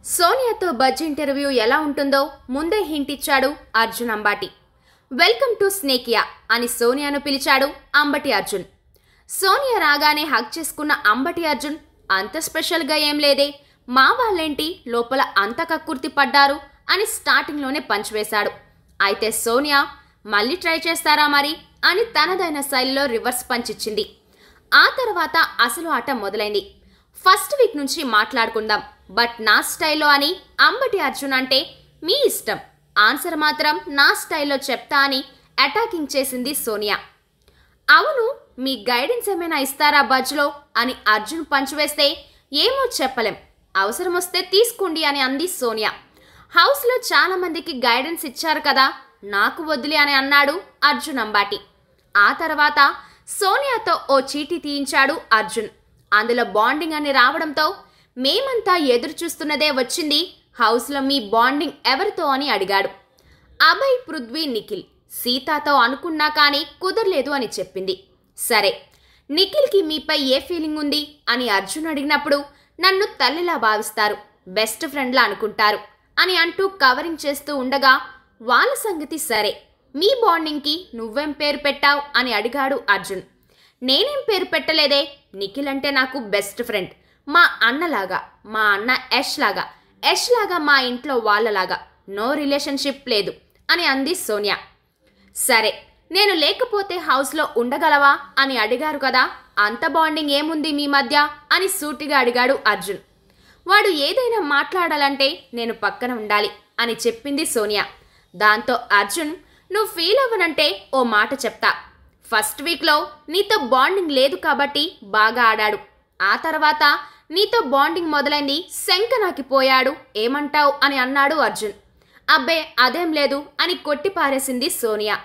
సోనియాతో buzz interview ఎలా ఉంటుందో ముందే హింట్ ఇచ్చాడు అర్జున్ అంబాటి. వెల్కమ్ టు స్నేకియా అని సోనియాను పిలిచాడు అంబటి అర్జున్. సోనియా రాగానే హగ్ చేసుకున్న అంబటి అర్జున్ అంత స్పెషల్గా ఏం లేదే, మా వాళ్ళేంటి లోపల అంత కక్కుర్తి పడ్డారు అని స్టార్టింగ్లోనే పంచ్ వేశాడు. అయితే సోనియా మళ్ళీ ట్రై చేస్తారా మరి అని తనదైన శైలిలో రివర్స్ పంచ్ ఇచ్చింది. ఆ తర్వాత అసలు ఆట మొదలైంది. ఫస్ట్ వీక్ నుంచి మాట్లాడుకుందాం, బట్ నా స్టైల్లో అని అంబటి అర్జున్ అంటే మీ ఇష్టం, ఆన్సర్ మాత్రం నా స్టైల్లో చెప్తా అని అటాకింగ్ చేసింది సోనియా. అవును, మీ గైడెన్స్ ఏమైనా ఇస్తారా బజ్లో అని అర్జున్ పంచ్ వేస్తే ఏమో చెప్పలేం, అవసరం వస్తే తీసుకోండి అని అంది సోనియా. హౌస్లో చాలా మందికి గైడెన్స్ ఇచ్చారు కదా, నాకు వదిలి అని అన్నాడు అర్జున్ అంబాటి. ఆ తర్వాత సోనియాతో ఓ చీటీ తీయించాడు అర్జున్. అందులో బాండింగ్ అని రావడంతో మేమంతా ఎదురు చూస్తున్నదే వచ్చింది, హౌస్లో మీ బాండింగ్ ఎవరితో అని అడిగాడు. అభయ్, పృథ్వీ, నిఖిల్, సీతాతో అనుకున్నా కానీ కుదరలేదు అని చెప్పింది. సరే, నిఖిల్కి మీపై ఏ ఫీలింగ్ ఉంది అని అర్జున్ అడిగినప్పుడు నన్ను తల్లిలా భావిస్తారు, బెస్ట్ ఫ్రెండ్లా అనుకుంటారు అని అంటూ కవరింగ్ చేస్తూ ఉండగా వాళ్ళ సంగతి సరే, మీ బాండింగ్కి నువ్వేం పేరు పెట్టావు అని అడిగాడు అర్జున్. నేనేం పేరు పెట్టలేదే, నిఖిల్ అంటే నాకు బెస్ట్ ఫ్రెండ్, మా అన్నలాగా, మా అన్న యష్ లాగా మా ఇంట్లో వాళ్ళలాగా, నో రిలేషన్షిప్ లేదు అని అంది సోనియా. సరే, నేను లేకపోతే హౌస్లో ఉండగలవా అని అడిగారు కదా, అంత బాండింగ్ ఏముంది మీ మధ్య అని సూటిగా అడిగాడు అర్జున్. వాడు ఏదైనా మాట్లాడాలంటే నేను పక్కన ఉండాలి అని చెప్పింది సోనియా. దాంతో అర్జున్, నువ్వు ఫీల్ అవ్వనంటే ఓ మాట చెప్తా, ఫస్ట్ వీక్లో నీతో బాండింగ్ లేదు కాబట్టి బాగా ఆడాడు, ఆ తర్వాత నీతో బాండింగ్ మొదలైంది, శంకనాకి పోయాడు, ఏమంటావు అని అన్నాడు అర్జున్. అబ్బే అదేం లేదు అని కొట్టి పారేసింది సోనియా.